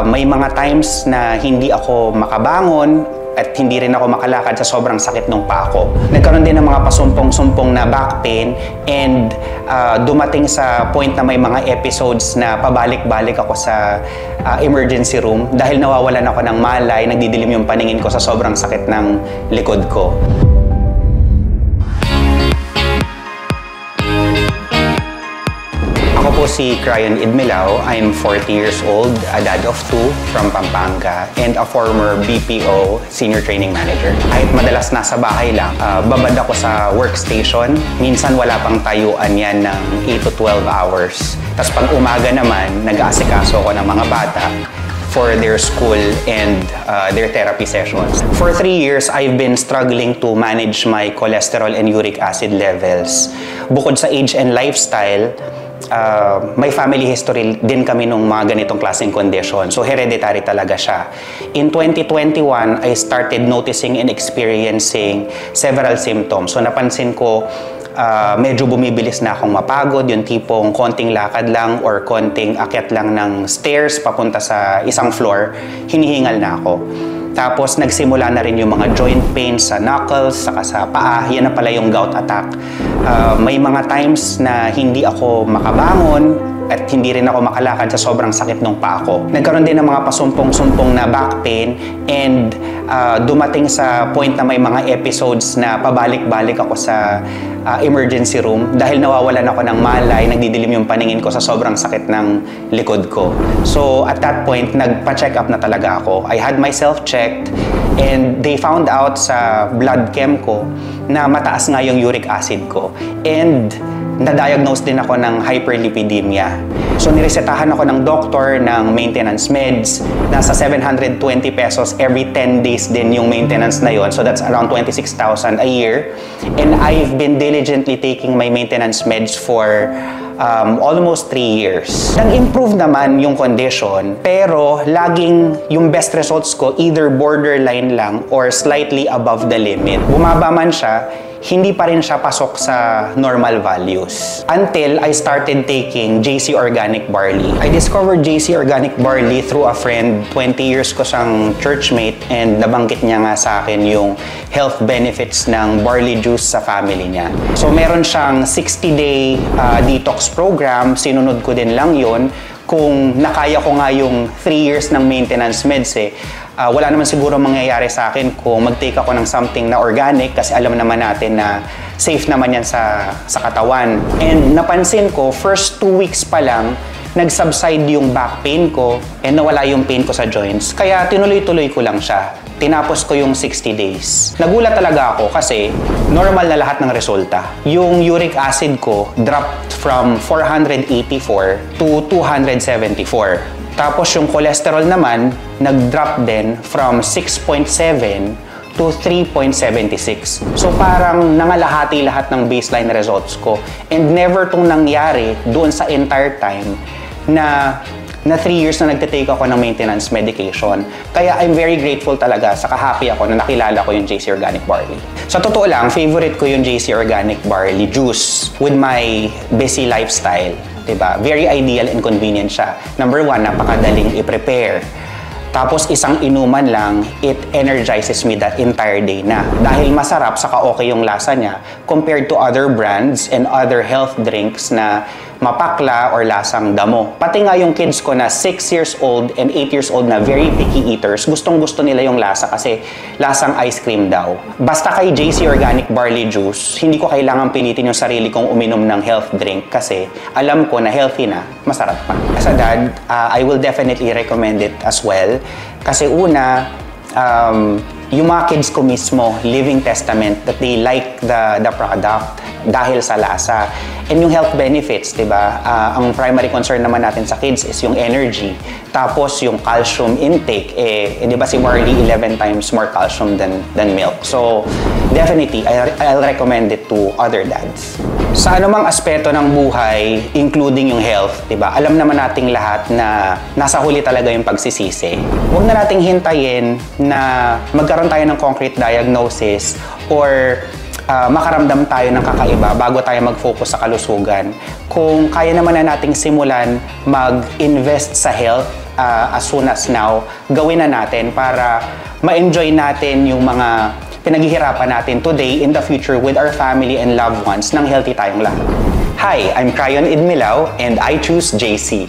May mga times na hindi ako makabangon at hindi rin ako makalakad sa sobrang sakit ng paa ko. Nagkaroon din ng mga pasumpong-sumpong na back pain and dumating sa point na may mga episodes na pabalik-balik ako sa emergency room dahil nawawalan ako ng malay, nagdidilim yung paningin ko sa sobrang sakit ng likod ko. Ako po si Cryon Idmilao. I'm 40 years old, a dad of 2 from Pampanga, and a former BPO Senior Training Manager. Kahit madalas nasa bahay lang, babad ako sa workstation. Minsan wala pang tayuan yan ng 8 to 12 hours. Tapos pag umaga naman, nag-aasikaso ako ng mga bata for their school and their therapy sessions. For 3 years, I've been struggling to manage my cholesterol and uric acid levels. Bukod sa age and lifestyle, may family history din kami nung mga ganitong klaseng condition. So, hereditary talaga siya. In 2021, I started noticing and experiencing several symptoms. So, napansin ko medyo bumibilis na akong mapagod, yung tipong konting lakad lang or konting akyat lang ng stairs papunta sa isang floor, hinihingal na ako. Tapos nagsimula na rin yung mga joint pains sa knuckles, saka sa paa. Yan na pala yung gout attack. May mga times na hindi ako makabangon at hindi rin ako makalakad sa sobrang sakit ng paa ko. Nagkaroon din ng mga pasumpong-sumpong na back pain and dumating sa point na may mga episodes na pabalik-balik ako sa emergency room dahil nawawalan ako ng malay, nagdidilim yung paningin ko sa sobrang sakit ng likod ko. So at that point, nagpa-check up na talaga ako. I had myself checked and they found out sa blood chem ko na mataas nga yung uric acid ko. And na-diagnose din ako ng hyperlipidemia. So, niresetahan ako ng doktor ng maintenance meds. Nasa 720 pesos every 10 days din yung maintenance na yon. So, that's around 26,000 a year. And I've been diligently taking my maintenance meds for almost 3 years. Nag-improve naman yung condition, pero laging yung best results ko either borderline lang or slightly above the limit. Bumaba man siya, hindi pa rin siya pasok sa normal values. Until I started taking JC Organic Barley. I discovered JC Organic Barley through a friend. 20 years ko siyang churchmate and nabanggit niya nga sa akin yung health benefits ng barley juice sa family niya. So meron siyang 60-day detox program. Sinunod ko din lang yon. Kung nakaya ko nga yung 3 years ng maintenance meds wala naman siguro mangyayari sa akin kung mag-take ako ng something na organic kasi alam naman natin na safe naman yan sa katawan. And napansin ko, first 2 weeks pa lang, nag-subside yung back pain ko and nawala yung pain ko sa joints. Kaya tinuloy-tuloy ko lang siya. Tinapos ko yung 60 days. Nagulat talaga ako kasi normal na lahat ng resulta. Yung uric acid ko dropped from 484 to 274. Tapos yung cholesterol naman, nag-drop din from 6.7 to 3.76. So parang nangalahati lahat ng baseline results ko. And never tong nangyari doon sa entire time na 3 years na nagtitake ako ng maintenance medication. Kaya I'm very grateful talaga, saka happy ako na nakilala ko yung JC Organic Barley. Sa totoo lang, favorite ko yung JC Organic Barley juice with my busy lifestyle. Diba? Very ideal and convenient siya. Number 1, napakadaling i-prepare. Tapos isang inuman lang, it energizes me that entire day na. Dahil masarap, saka okay yung lasa niya compared to other brands and other health drinks na mapakla or lasang damo. Pati nga yung kids ko na 6 years old and 8 years old na very picky eaters, gustong-gusto nila yung lasa kasi lasang ice cream daw. Basta kay JC Organic Barley Juice, hindi ko kailangan pilitin yung sarili kong uminom ng health drink kasi alam ko na healthy na, masarap pa. As a dad, I will definitely recommend it as well. Kasi una, yung mga kids ko mismo, living testament that they like the product dahil sa lasa. And yung health benefits, diba? Ang primary concern naman natin sa kids is yung energy. Tapos yung calcium intake, diba si barley 11 times more calcium than milk. So, definitely, I'll recommend it to other dads. Sa anumang aspeto ng buhay, including yung health, diba? Alam naman nating lahat na nasa huli talaga yung pagsisisi. Huwag na nating hintayin na magkaroon tayo ng concrete diagnosis or makaramdam tayo ng kakaiba bago tayo mag-focus sa kalusugan. Kung kaya naman na nating simulan mag-invest sa health as soon as now, gawin na natin para ma-enjoy natin yung mga pinaghihirapan natin today in the future with our family and loved ones nang healthy tayong lahat. Hi, I'm Cryon Idmilao and I choose JC.